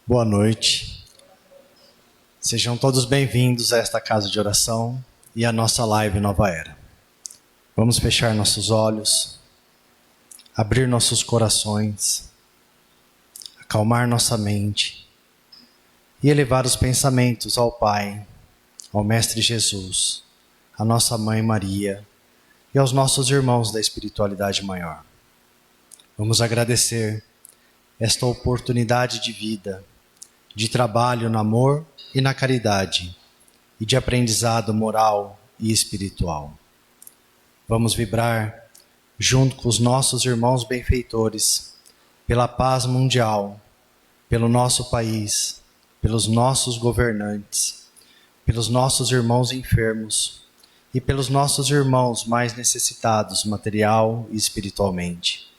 Boa noite. Sejam todos bem-vindos a esta casa de oração e a nossa live Nova Era. Vamos fechar nossos olhos, abrir nossos corações, acalmar nossa mente e elevar os pensamentos ao Pai, ao Mestre Jesus, à nossa Mãe Maria e aos nossos irmãos da espiritualidade maior. Vamos agradecer esta oportunidade de vida, de trabalho no amor e na caridade, e de aprendizado moral e espiritual. Vamos vibrar, junto com os nossos irmãos benfeitores, pela paz mundial, pelo nosso país, pelos nossos governantes, pelos nossos irmãos enfermos e pelos nossos irmãos mais necessitados material e espiritualmente.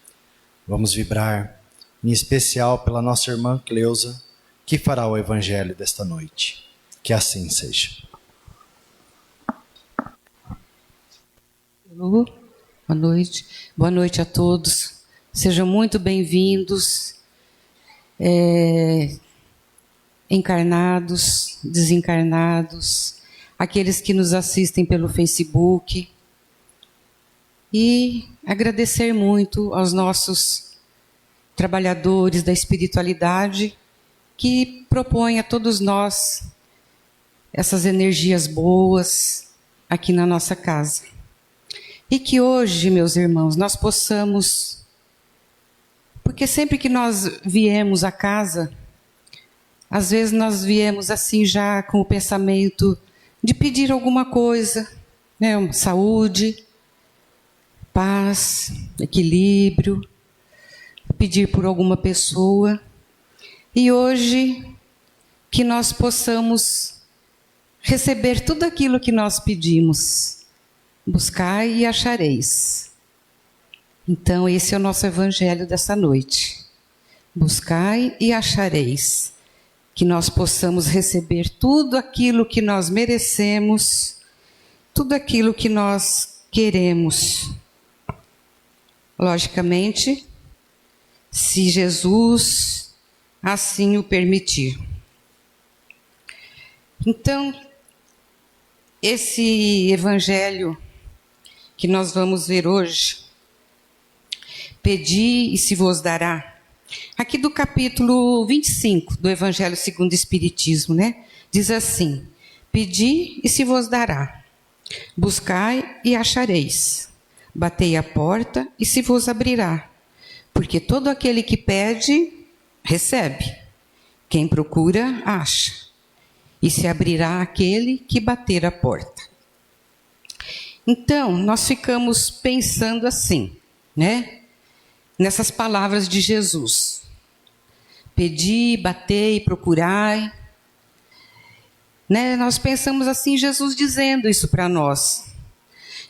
Vamos vibrar, em especial pela nossa irmã Cleusa, que fará o evangelho desta noite. Que assim seja. Boa noite. Boa noite a todos. Sejam muito bem-vindos, encarnados, desencarnados, aqueles que nos assistem pelo Facebook. E agradecer muito aos nossos trabalhadores da espiritualidade que propõem a todos nós essas energias boas aqui na nossa casa. E que hoje, meus irmãos, nós possamos, porque sempre que nós viemos à casa, às vezes nós viemos assim já com o pensamento de pedir alguma coisa, né? Saúde, paz, equilíbrio, pedir por alguma pessoa. E hoje, que nós possamos receber tudo aquilo que nós pedimos. Buscai e achareis. Então, esse é o nosso evangelho dessa noite. Buscai e achareis. Que nós possamos receber tudo aquilo que nós merecemos, tudo aquilo que nós queremos. Logicamente, se Jesus assim o permitir. Então, esse evangelho que nós vamos ver hoje, pedi e se vos dará, aqui do capítulo 25 do Evangelho segundo o Espiritismo, né? Diz assim: pedi e se vos dará, buscai e achareis, batei a porta e se vos abrirá, porque todo aquele que pede, recebe. Quem procura, acha. E se abrirá aquele que bater a porta. Então, nós ficamos pensando assim, né? Nessas palavras de Jesus. Pedi, batei, procurai. Né? Nós pensamos assim, Jesus dizendo isso para nós.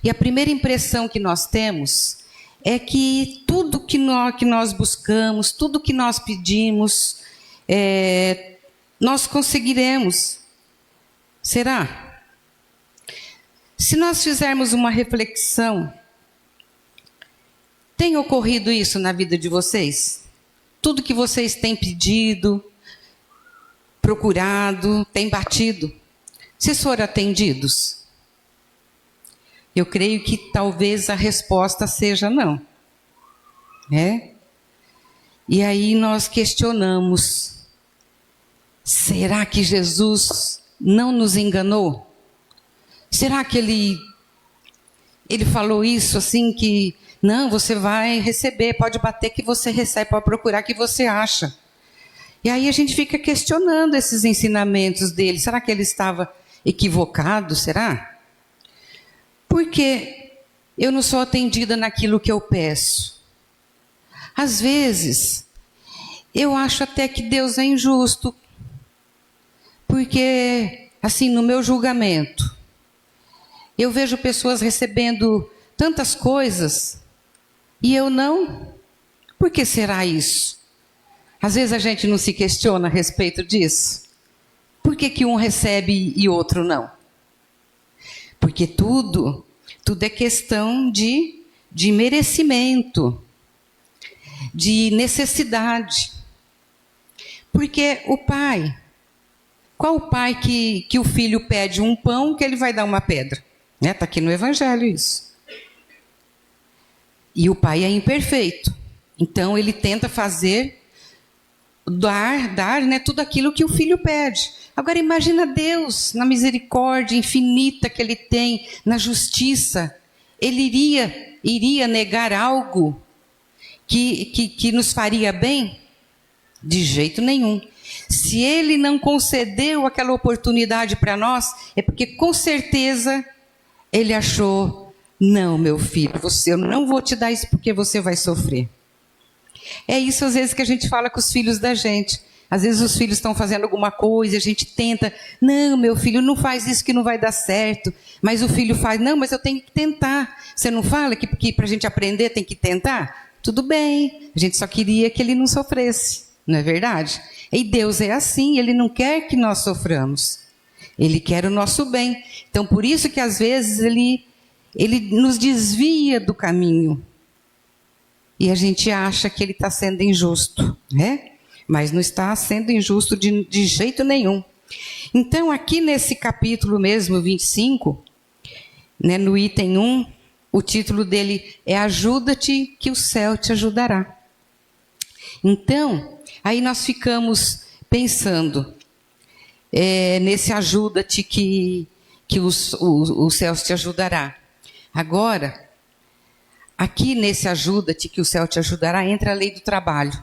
E a primeira impressão que nós temos é que tudo que nós buscamos, tudo que nós pedimos, nós conseguiremos. Será? Se nós fizermos uma reflexão, tem ocorrido isso na vida de vocês? Tudo que vocês têm pedido, procurado, têm batido, vocês foram atendidos? Eu creio que talvez a resposta seja não. Né? E aí nós questionamos, será que Jesus não nos enganou? Será que ele falou isso assim que, não, você vai receber, pode bater que você recebe, pode procurar que você acha. E aí a gente fica questionando esses ensinamentos dele. Será que ele estava equivocado, será? Porque eu não sou atendida naquilo que eu peço. Às vezes, eu acho até que Deus é injusto. Porque, assim, no meu julgamento, eu vejo pessoas recebendo tantas coisas e eu não. Por que será isso? Às vezes a gente não se questiona a respeito disso. Por que um recebe e outro não? Porque tudo é questão de merecimento, de necessidade. Porque o pai, qual o pai que o filho pede um pão que ele vai dar uma pedra? Está aqui no Evangelho isso. E o pai é imperfeito. Então ele tenta dar, né, tudo aquilo que o filho pede. Agora imagina Deus, na misericórdia infinita que Ele tem, na justiça. Ele iria negar algo que nos faria bem? De jeito nenhum. Se Ele não concedeu aquela oportunidade para nós, é porque com certeza Ele achou, não, meu filho, eu não vou te dar isso porque você vai sofrer. É isso às vezes que a gente fala com os filhos da gente. Às vezes os filhos estão fazendo alguma coisa, a gente tenta, não, meu filho, não faz isso que não vai dar certo. Mas o filho faz, não, mas eu tenho que tentar. Você não fala que para a gente aprender tem que tentar? Tudo bem, a gente só queria que ele não sofresse, não é verdade? E Deus é assim, Ele não quer que nós soframos. Ele quer o nosso bem. Então por isso que às vezes Ele nos desvia do caminho. E a gente acha que Ele está sendo injusto, né? Mas não está sendo injusto de jeito nenhum. Então, aqui nesse capítulo mesmo, 25, né, no item 1, o título dele é Ajuda-te que o céu te ajudará. Então, aí nós ficamos pensando nesse ajuda-te que o céu te ajudará. Agora, aqui nesse ajuda-te que o céu te ajudará, entra a lei do trabalho.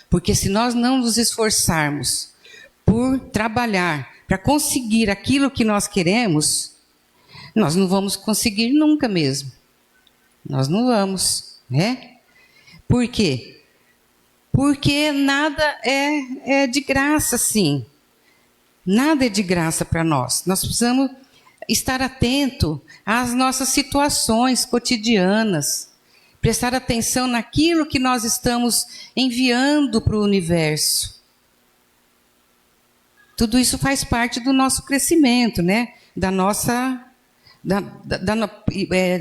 Porque se nós não nos esforçarmos por trabalhar, para conseguir aquilo que nós queremos, nós não vamos conseguir nunca mesmo. Nós não vamos, né? Por quê? Porque nada é de graça, sim. Nada é de graça para nós. Nós precisamos estar atento às nossas situações cotidianas. Prestar atenção naquilo que nós estamos enviando para o universo. Tudo isso faz parte do nosso crescimento, né? Da nossa...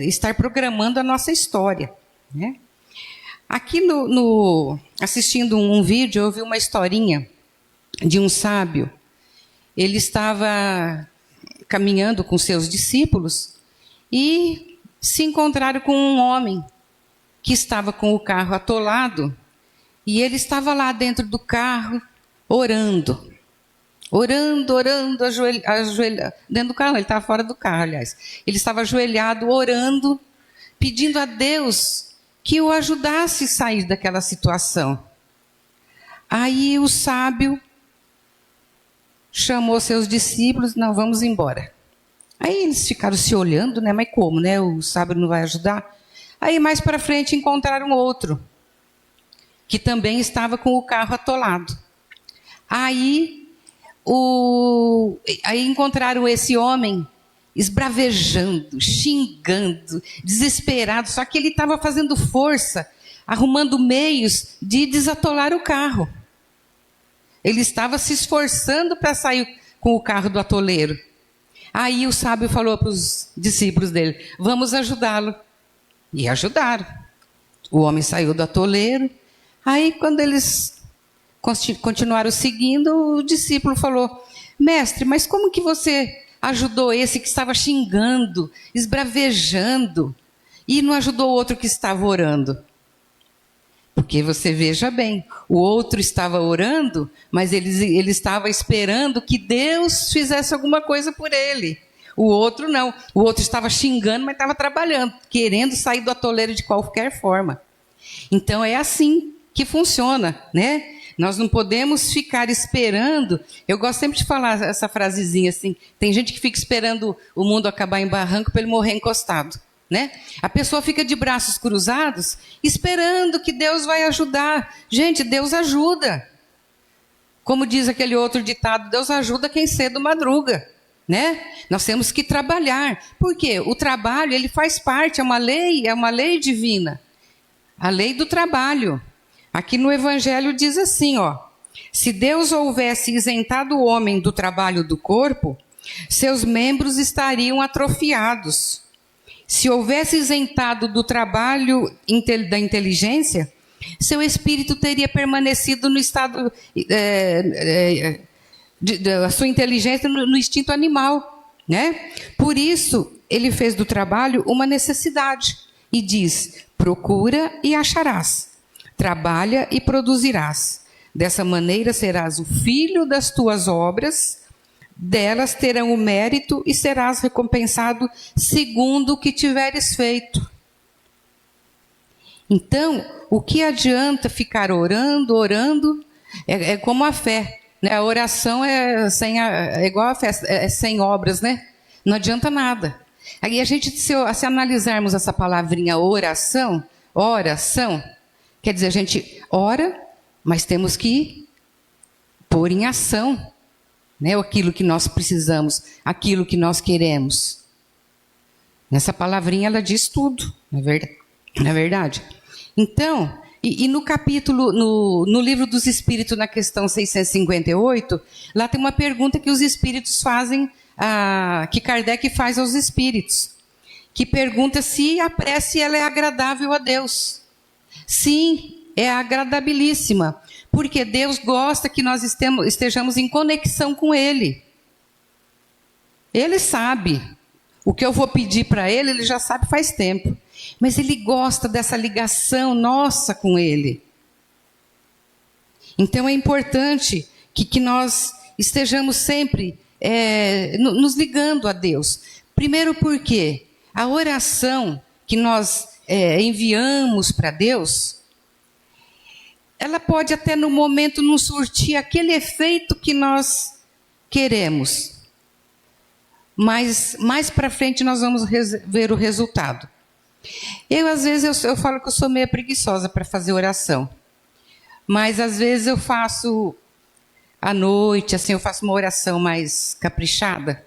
estar programando a nossa história, né? Aqui assistindo um vídeo, eu ouvi uma historinha de um sábio. Ele estava caminhando com seus discípulos e se encontraram com um homem que estava com o carro atolado, e ele estava lá dentro do carro, orando, ajoelhado, dentro do carro, ele estava fora do carro, aliás. Ele estava ajoelhado, orando, pedindo a Deus que o ajudasse a sair daquela situação. Aí o sábio chamou seus discípulos, não, vamos embora. Aí eles ficaram se olhando, né? Mas como, né? O sábio não vai ajudar? Aí mais para frente encontraram outro, que também estava com o carro atolado. Aí encontraram esse homem esbravejando, xingando, desesperado, só que ele estava fazendo força, arrumando meios de desatolar o carro. Ele estava se esforçando para sair com o carro do atoleiro. Aí o sábio falou para os discípulos dele, vamos ajudá-lo. E ajudaram. O homem saiu do atoleiro. Aí, quando eles continuaram seguindo, o discípulo falou, mestre, mas como que você ajudou esse que estava xingando, esbravejando, e não ajudou o outro que estava orando? Porque você veja bem, o outro estava orando, mas ele estava esperando que Deus fizesse alguma coisa por ele. O outro não. O outro estava xingando, mas estava trabalhando, querendo sair do atoleiro de qualquer forma. Então é assim que funciona, né? Nós não podemos ficar esperando. Eu gosto sempre de falar essa frasezinha assim. Tem gente que fica esperando o mundo acabar em barranco para ele morrer encostado, né? A pessoa fica de braços cruzados, esperando que Deus vai ajudar. Gente, Deus ajuda. Como diz aquele outro ditado, Deus ajuda quem cedo madruga. Né? Nós temos que trabalhar. Por quê? O trabalho, ele faz parte, é uma lei divina. A lei do trabalho. Aqui no Evangelho diz assim, ó: se Deus houvesse isentado o homem do trabalho do corpo, seus membros estariam atrofiados. Se houvesse isentado do trabalho da inteligência, seu espírito teria permanecido no estado, a sua inteligência no instinto animal, né? Por isso, ele fez do trabalho uma necessidade e diz: procura e acharás, trabalha e produzirás. Dessa maneira serás o filho das tuas obras, delas terão o mérito e serás recompensado segundo o que tiveres feito. Então, o que adianta ficar orando? É como a fé, né? A oração é igual a fé, é sem obras, né? Não adianta nada. Aí a gente, se analisarmos essa palavrinha oração, quer dizer, a gente ora, mas temos que pôr em ação, né, aquilo que nós precisamos, aquilo que nós queremos. Nessa palavrinha ela diz tudo, não é verdade? Então, e no capítulo, no livro dos Espíritos, na questão 658, lá tem uma pergunta que os Espíritos fazem, que Kardec faz aos Espíritos, que pergunta se a prece ela é agradável a Deus. Sim, é agradabilíssima, porque Deus gosta que nós estejamos em conexão com Ele. Ele sabe. O que eu vou pedir para Ele, Ele já sabe faz tempo. Mas Ele gosta dessa ligação nossa com Ele. Então é importante que nós estejamos sempre nos ligando a Deus. Primeiro porque a oração que nós enviamos para Deus, ela pode até no momento não surtir aquele efeito que nós queremos. Mas mais para frente nós vamos ver o resultado. Às vezes eu falo que eu sou meio preguiçosa para fazer oração. Mas às vezes eu faço à noite, assim, eu faço uma oração mais caprichada.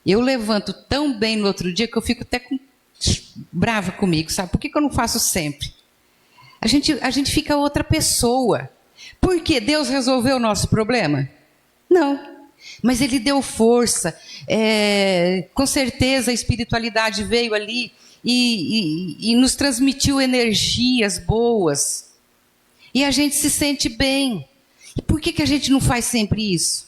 Eu levanto tão bem no outro dia que eu fico até brava comigo, sabe? Por que eu não faço sempre? A gente fica outra pessoa. Por quê? Deus resolveu o nosso problema? Não. Mas Ele deu força. Com certeza a espiritualidade veio ali e nos transmitiu energias boas. E a gente se sente bem. E por que a gente não faz sempre isso?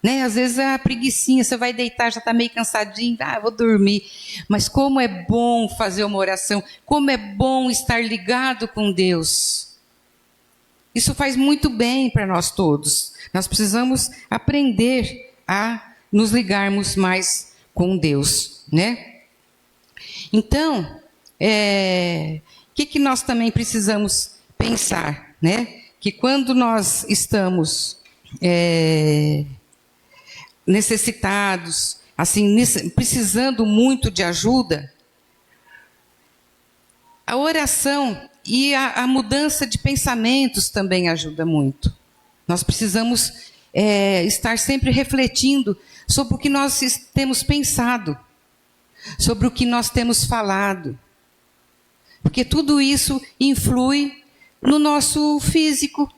Né? Às vezes a preguicinha, você vai deitar, já está meio cansadinho, vou dormir. Mas como é bom fazer uma oração, como é bom estar ligado com Deus. Isso faz muito bem para nós todos. Nós precisamos aprender a nos ligarmos mais com Deus, né? Então, o que nós também precisamos pensar, né? Que quando nós estamos necessitados, assim, precisando muito de ajuda, a oração e a mudança de pensamentos também ajuda muito. Nós precisamos estar sempre refletindo sobre o que nós temos pensado, sobre o que nós temos falado, porque tudo isso influi no nosso físico.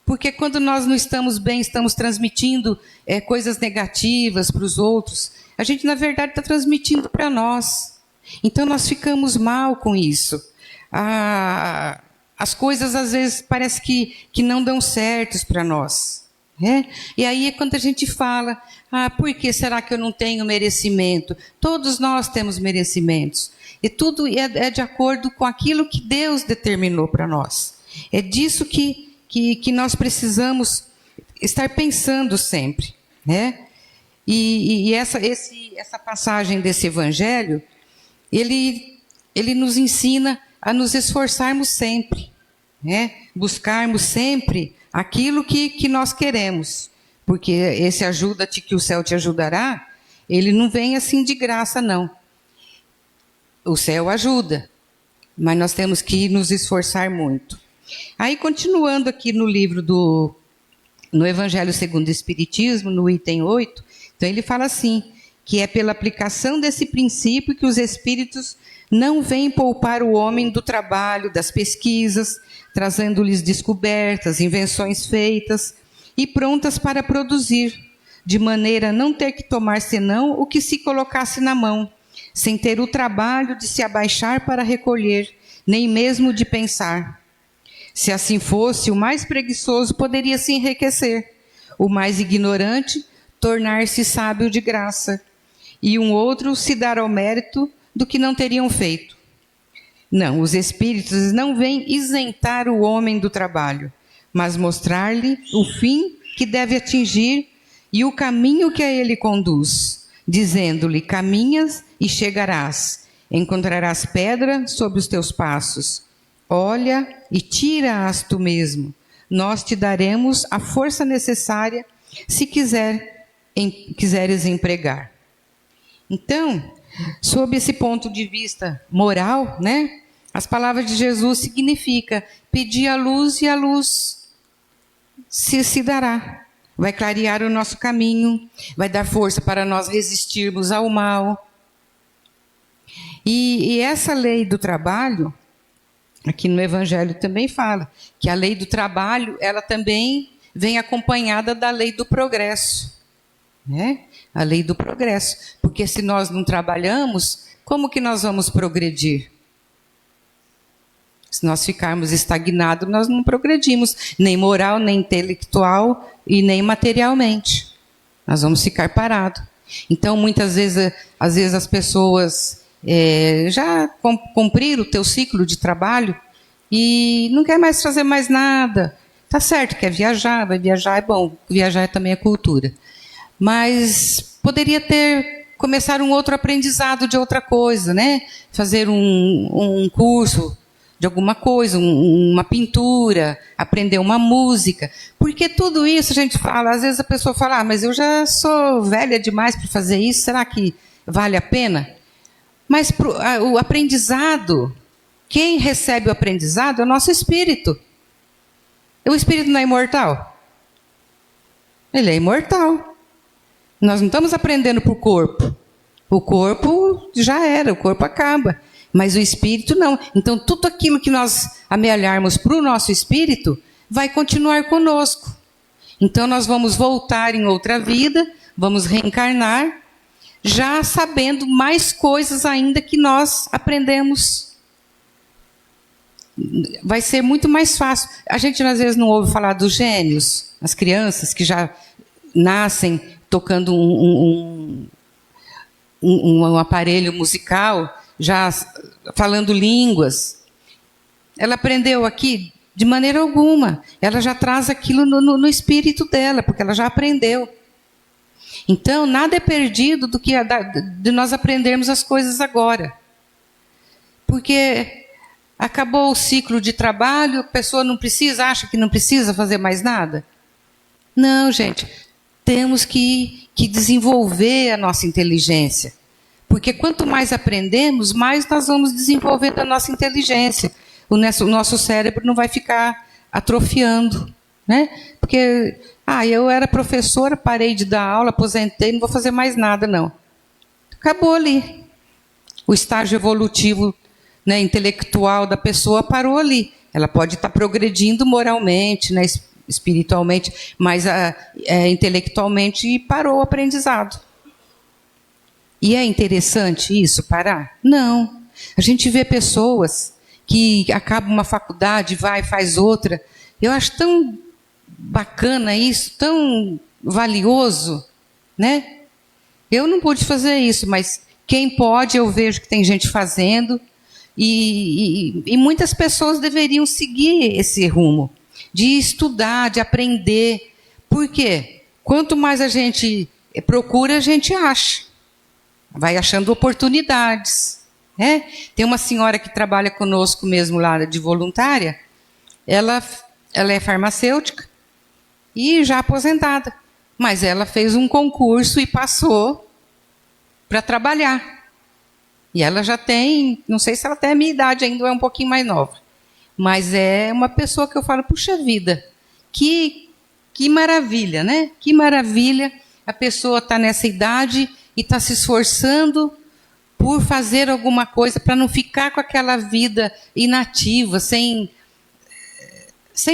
Porque quando nós não estamos bem, estamos transmitindo coisas negativas para os outros, a gente, na verdade, está transmitindo para nós. Então, nós ficamos mal com isso. As coisas, às vezes, parece que não dão certos para nós. Né? E aí é quando a gente fala, por que será que eu não tenho merecimento? Todos nós temos merecimentos. E tudo é de acordo com aquilo que Deus determinou para nós. É disso que nós precisamos estar pensando sempre, né? E essa passagem desse evangelho, ele nos ensina a nos esforçarmos sempre, né? Buscarmos sempre aquilo que nós queremos, porque esse ajuda-te que o céu te ajudará, ele não vem assim de graça, não. O céu ajuda, mas nós temos que nos esforçar muito. Aí, continuando aqui no livro no Evangelho segundo o Espiritismo, no item 8, então ele fala assim, que é pela aplicação desse princípio que os espíritos não vêm poupar o homem do trabalho, das pesquisas, trazendo-lhes descobertas, invenções feitas e prontas para produzir, de maneira a não ter que tomar senão o que se colocasse na mão, sem ter o trabalho de se abaixar para recolher, nem mesmo de pensar. Se assim fosse, o mais preguiçoso poderia se enriquecer, o mais ignorante tornar-se sábio de graça, e um outro se dar ao mérito do que não teriam feito. Não, os espíritos não vêm isentar o homem do trabalho, mas mostrar-lhe o fim que deve atingir e o caminho que a ele conduz, dizendo-lhe: caminhas e chegarás, encontrarás pedra sobre os teus passos. Olha e tira-as tu mesmo. Nós te daremos a força necessária se quiseres empregar. Então, sob esse ponto de vista moral, né, as palavras de Jesus significam pedir a luz e a luz se dará. Vai clarear o nosso caminho, vai dar força para nós resistirmos ao mal. E essa lei do trabalho, aqui no Evangelho também fala, que a lei do trabalho, ela também vem acompanhada da lei do progresso. Né? A lei do progresso. Porque se nós não trabalhamos, como que nós vamos progredir? Se nós ficarmos estagnados, nós não progredimos, nem moral, nem intelectual e nem materialmente. Nós vamos ficar parados. Então, muitas vezes, às vezes as pessoas já cumpriram o teu ciclo de trabalho e não quer mais fazer mais nada. Tá certo, quer viajar, vai viajar, é bom. Viajar também é cultura. Mas poderia começar um outro aprendizado de outra coisa, né? Fazer um curso de alguma coisa, uma pintura, aprender uma música. Porque tudo isso a gente fala, às vezes a pessoa fala, mas eu já sou velha demais para fazer isso, será que vale a pena? Mas o aprendizado, quem recebe o aprendizado é o nosso espírito. O espírito não é imortal? Ele é imortal. Nós não estamos aprendendo para o corpo. O corpo já era, o corpo acaba. Mas o espírito não. Então, tudo aquilo que nós amealharmos para o nosso espírito vai continuar conosco. Então, nós vamos voltar em outra vida, vamos reencarnar, já sabendo mais coisas ainda que nós aprendemos. Vai ser muito mais fácil. A gente, às vezes, não ouve falar dos gênios, as crianças que já nascem tocando um aparelho musical, já falando línguas. Ela aprendeu aqui de maneira alguma. Ela já traz aquilo no espírito dela, porque ela já aprendeu. Então, nada é perdido do que de nós aprendermos as coisas agora. Porque acabou o ciclo de trabalho, a pessoa não precisa, acha que não precisa fazer mais nada. Não, gente, temos que desenvolver a nossa inteligência. Porque quanto mais aprendemos, mais nós vamos desenvolvendo a nossa inteligência. O nosso cérebro não vai ficar atrofiando. Né? Porque, eu era professora, parei de dar aula, aposentei, não vou fazer mais nada, não. Acabou ali. O estágio evolutivo, né, intelectual da pessoa parou ali. Ela pode estar progredindo moralmente, né, espiritualmente, mas intelectualmente parou o aprendizado. E é interessante isso, parar? Não. A gente vê pessoas que acabam uma faculdade, vai, faz outra. Eu acho tão bacana isso, tão valioso, né? Eu não pude fazer isso, mas quem pode, eu vejo que tem gente fazendo. E muitas pessoas deveriam seguir esse rumo, de estudar, de aprender. Por quê? Quanto mais a gente procura, a gente acha. Vai achando oportunidades. Né? Tem uma senhora que trabalha conosco mesmo lá de voluntária. Ela é farmacêutica e já aposentada. Mas ela fez um concurso e passou para trabalhar. E ela já tem, não sei se ela tem a minha idade ainda, ou é um pouquinho mais nova. Mas é uma pessoa que eu falo, puxa vida, que maravilha, né? Que maravilha a pessoa está nessa idade e está se esforçando por fazer alguma coisa para não ficar com aquela vida inativa, sem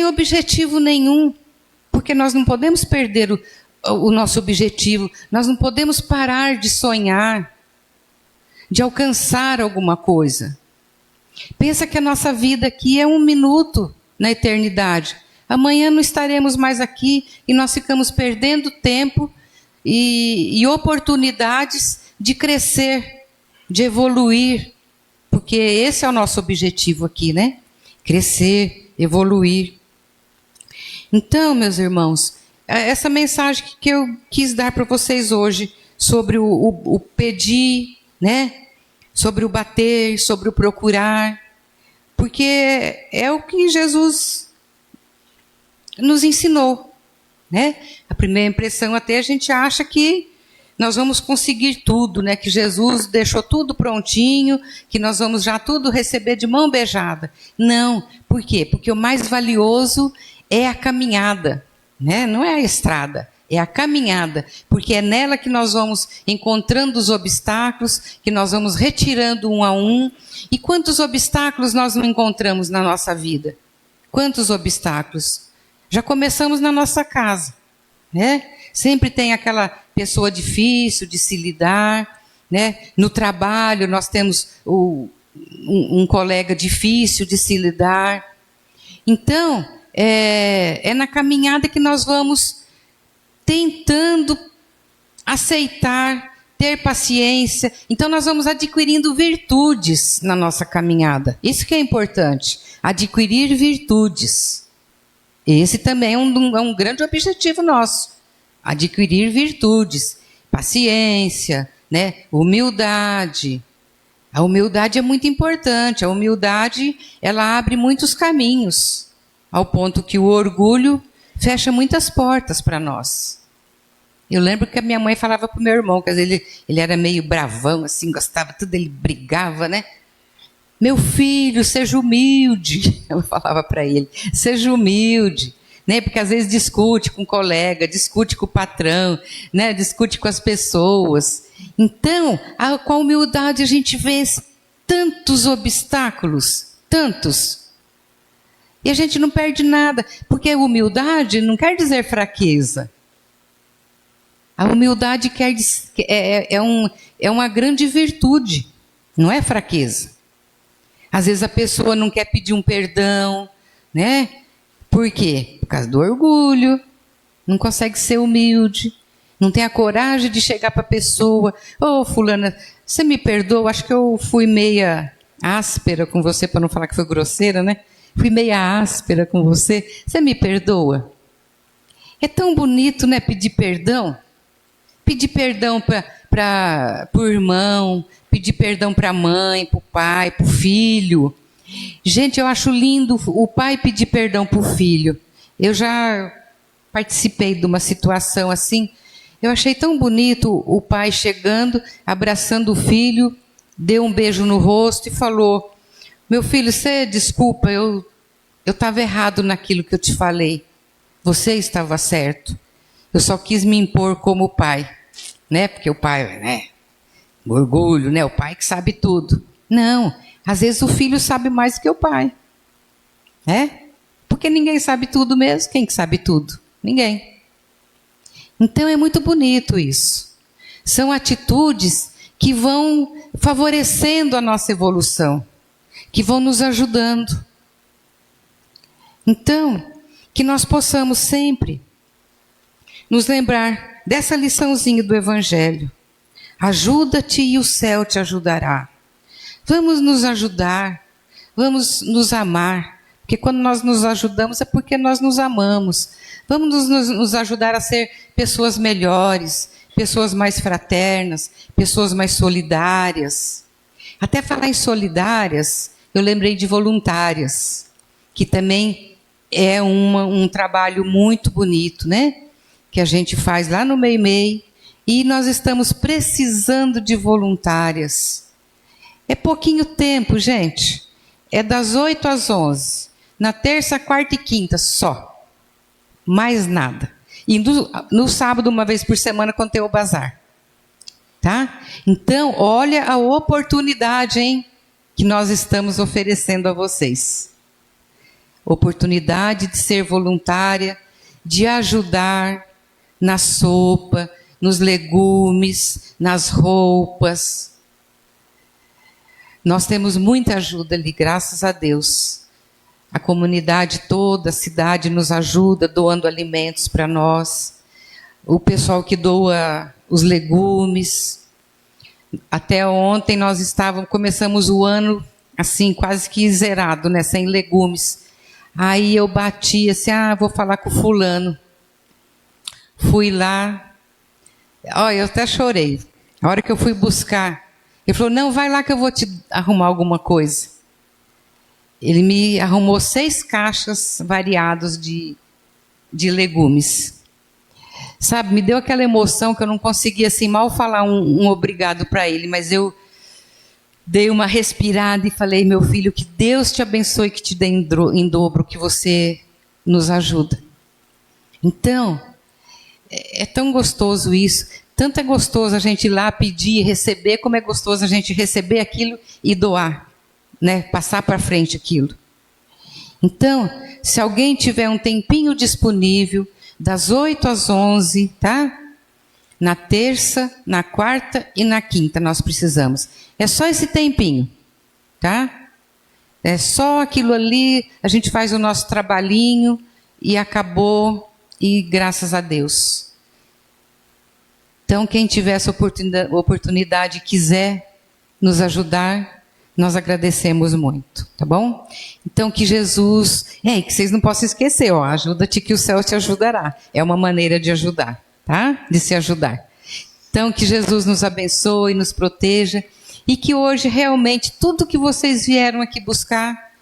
objetivo nenhum. Porque nós não podemos perder o nosso objetivo, nós não podemos parar de sonhar, de alcançar alguma coisa. Pensa que a nossa vida aqui é 1 minuto na eternidade. Amanhã não estaremos mais aqui e nós ficamos perdendo tempo e oportunidades de crescer, de evoluir, porque esse é o nosso objetivo aqui, né? Crescer, evoluir. Então, meus irmãos, essa mensagem que eu quis dar para vocês hoje sobre o pedir, né? Sobre o bater, sobre o procurar, porque é o que Jesus nos ensinou, né? A primeira impressão até a gente acha que nós vamos conseguir tudo, né? Que Jesus deixou tudo prontinho, que nós vamos já tudo receber de mão beijada. Não, por quê? Porque o mais valioso é a caminhada, né? Não é a estrada, é a caminhada, porque é nela que nós vamos encontrando os obstáculos, que nós vamos retirando um a um. E quantos obstáculos nós não encontramos na nossa vida? Quantos obstáculos? Já começamos na nossa casa, né? Sempre tem aquela pessoa difícil de se lidar, né? No trabalho nós temos um colega difícil de se lidar. Então, é na caminhada que nós vamos tentando aceitar, ter paciência. Então nós vamos adquirindo virtudes na nossa caminhada. Isso que é importante, adquirir virtudes. Esse também é um grande objetivo nosso. Adquirir virtudes, paciência, né? Humildade. A humildade é muito importante. A humildade, ela abre muitos caminhos, ao ponto que o orgulho fecha muitas portas para nós. Eu lembro que a minha mãe falava para o meu irmão, que às vezes ele era meio bravão, assim, gostava tudo, ele brigava, né? Meu filho, seja humilde. Eu falava para ele, seja humilde. Né? Porque às vezes discute com o colega, discute com o patrão, né? Discute com as pessoas. Então, com a humildade a gente vence tantos obstáculos, tantos. E a gente não perde nada, porque a humildade não quer dizer fraqueza. A humildade é uma grande virtude, não é fraqueza. Às vezes a pessoa não quer pedir um perdão, né? Por quê? Por causa do orgulho, não consegue ser humilde, não tem a coragem de chegar para a pessoa. Ô, fulana, você me perdoa? Acho que eu fui meia áspera com você, para não falar que foi grosseira, né? Fui meia áspera com você. Você me perdoa? É tão bonito, né? Pedir perdão. Pedir perdão para o irmão, pedir perdão para a mãe, para o pai, para o filho. Gente, eu acho lindo o pai pedir perdão para o filho. Eu já participei de uma situação assim. Eu achei tão bonito o pai chegando, abraçando o filho, deu um beijo no rosto e falou: meu filho, você desculpa, eu estava errado naquilo que eu te falei. Você estava certo. Eu só quis me impor como pai. Né? Porque o pai, né? Orgulho, né? O pai que sabe tudo. Não, às vezes o filho sabe mais que o pai. Né? Porque ninguém sabe tudo mesmo. Quem que sabe tudo? Ninguém. Então é muito bonito isso. São atitudes que vão favorecendo a nossa evolução, que vão nos ajudando. Então, que nós possamos sempre nos lembrar dessa liçãozinha do Evangelho. Ajuda-te e o céu te ajudará. Vamos nos ajudar, vamos nos amar, porque quando nós nos ajudamos é porque nós nos amamos. Vamos nos ajudar a ser pessoas melhores, pessoas mais fraternas, pessoas mais solidárias. Até falar em solidárias, eu lembrei de voluntárias, que também é um trabalho muito bonito, né? Que a gente faz lá no Meimei, e nós estamos precisando de voluntárias. É pouquinho tempo, gente. É das 8 às 11, na terça, quarta e quinta só. Mais nada. E no sábado, uma vez por semana, quando tem o bazar. Tá? Então, olha a oportunidade, hein, que nós estamos oferecendo a vocês. Oportunidade de ser voluntária, de ajudar na sopa, nos legumes, nas roupas. Nós temos muita ajuda ali, graças a Deus. A comunidade toda, a cidade nos ajuda, doando alimentos para nós. O pessoal que doa os legumes. Até ontem nós começamos o ano assim, quase que zerado, né, sem legumes. Aí eu bati assim, vou falar com o fulano. Fui lá, eu até chorei. A hora que eu fui buscar, ele falou, não, vai lá que eu vou te arrumar alguma coisa. Ele me arrumou 6 caixas variadas de legumes. Sabe, me deu aquela emoção que eu não conseguia assim, mal falar um obrigado para ele, mas eu dei uma respirada e falei, meu filho, que Deus te abençoe, que te dê em dobro, que você nos ajuda. Então, é tão gostoso isso. Tanto é gostoso a gente ir lá pedir e receber, como é gostoso a gente receber aquilo e doar, né? Passar para frente aquilo. Então, se alguém tiver um tempinho disponível, das 8 às 11, tá? Na terça, na quarta e na quinta nós precisamos. É só esse tempinho, tá? É só aquilo ali, a gente faz o nosso trabalhinho e acabou, e graças a Deus. Então, quem tiver essa oportunidade e quiser nos ajudar, nós agradecemos muito, tá bom? Então, que Jesus... que vocês não possam esquecer, ajuda-te que o céu te ajudará. É uma maneira de ajudar, tá? De se ajudar. Então, que Jesus nos abençoe, nos proteja, e que hoje, realmente, tudo que vocês vieram aqui buscar,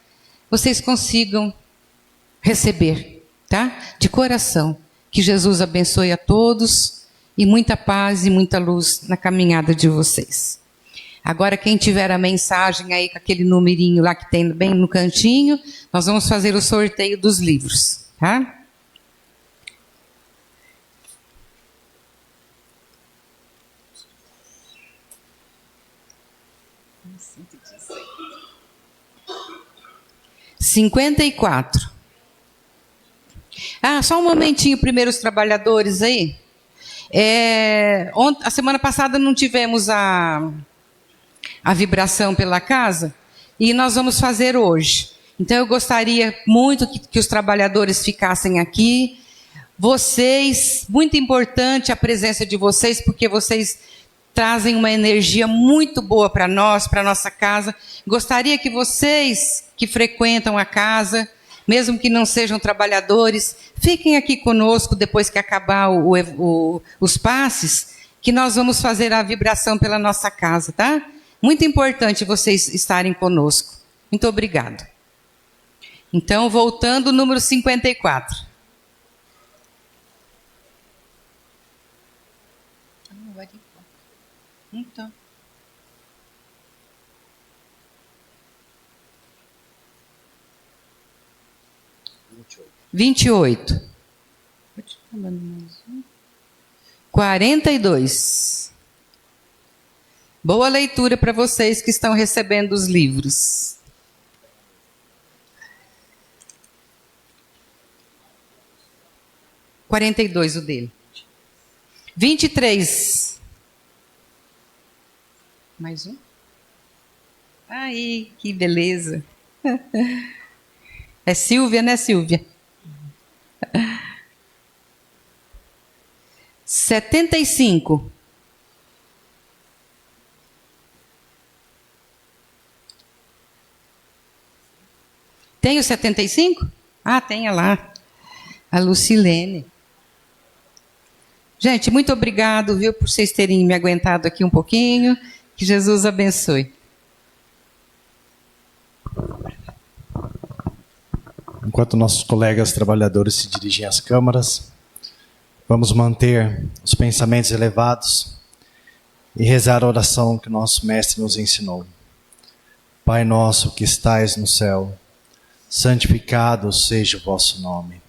vocês consigam receber, tá? De coração. Que Jesus abençoe a todos, e muita paz e muita luz na caminhada de vocês. Agora, quem tiver a mensagem aí com aquele numerinho lá que tem bem no cantinho, nós vamos fazer o sorteio dos livros, tá? R$54. Só um momentinho, primeiro os trabalhadores aí. A semana passada não tivemos a vibração pela casa e nós vamos fazer hoje. Então eu gostaria muito que os trabalhadores ficassem aqui. Vocês, muito importante a presença de vocês, porque vocês trazem uma energia muito boa para nós, para a nossa casa. Gostaria que vocês que frequentam a casa, mesmo que não sejam trabalhadores, fiquem aqui conosco depois que acabar os passes, que nós vamos fazer a vibração pela nossa casa, tá? Muito importante vocês estarem conosco. Muito obrigado. Então, voltando, número 54. Então. Vinte e oito. 42. Boa leitura para vocês que estão recebendo os livros. (42) o dele. 23. Mais um? Aí, que beleza. É Silvia, né, Silvia? 75. Tem o 75? Tem lá. A Lucilene. Gente, muito obrigado, viu, por vocês terem me aguentado aqui um pouquinho. Que Jesus abençoe. Enquanto nossos colegas trabalhadores se dirigem às câmaras, vamos manter os pensamentos elevados e rezar a oração que nosso Mestre nos ensinou. Pai nosso que estais no céu, santificado seja o vosso nome.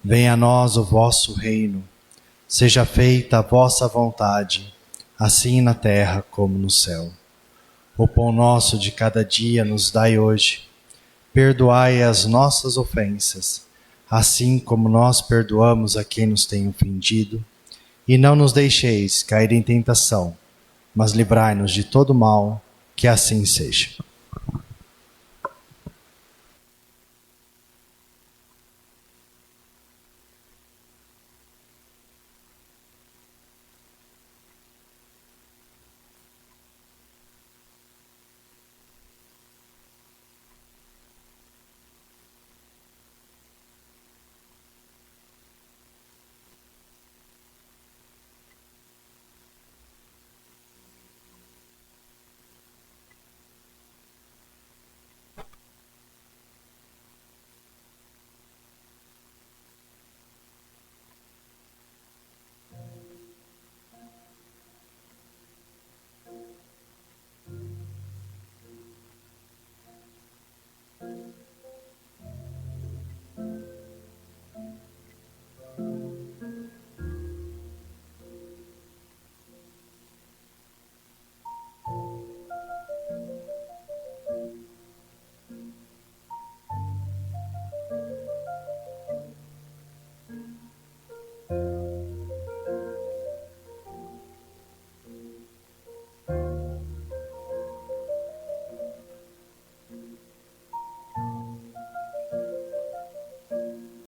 Venha a nós o vosso reino. Seja feita a vossa vontade, assim na terra como no céu. O pão nosso de cada dia nos dai hoje. Perdoai as nossas ofensas, assim como nós perdoamos a quem nos tem ofendido. E não nos deixeis cair em tentação, mas livrai-nos de todo mal, Que assim seja.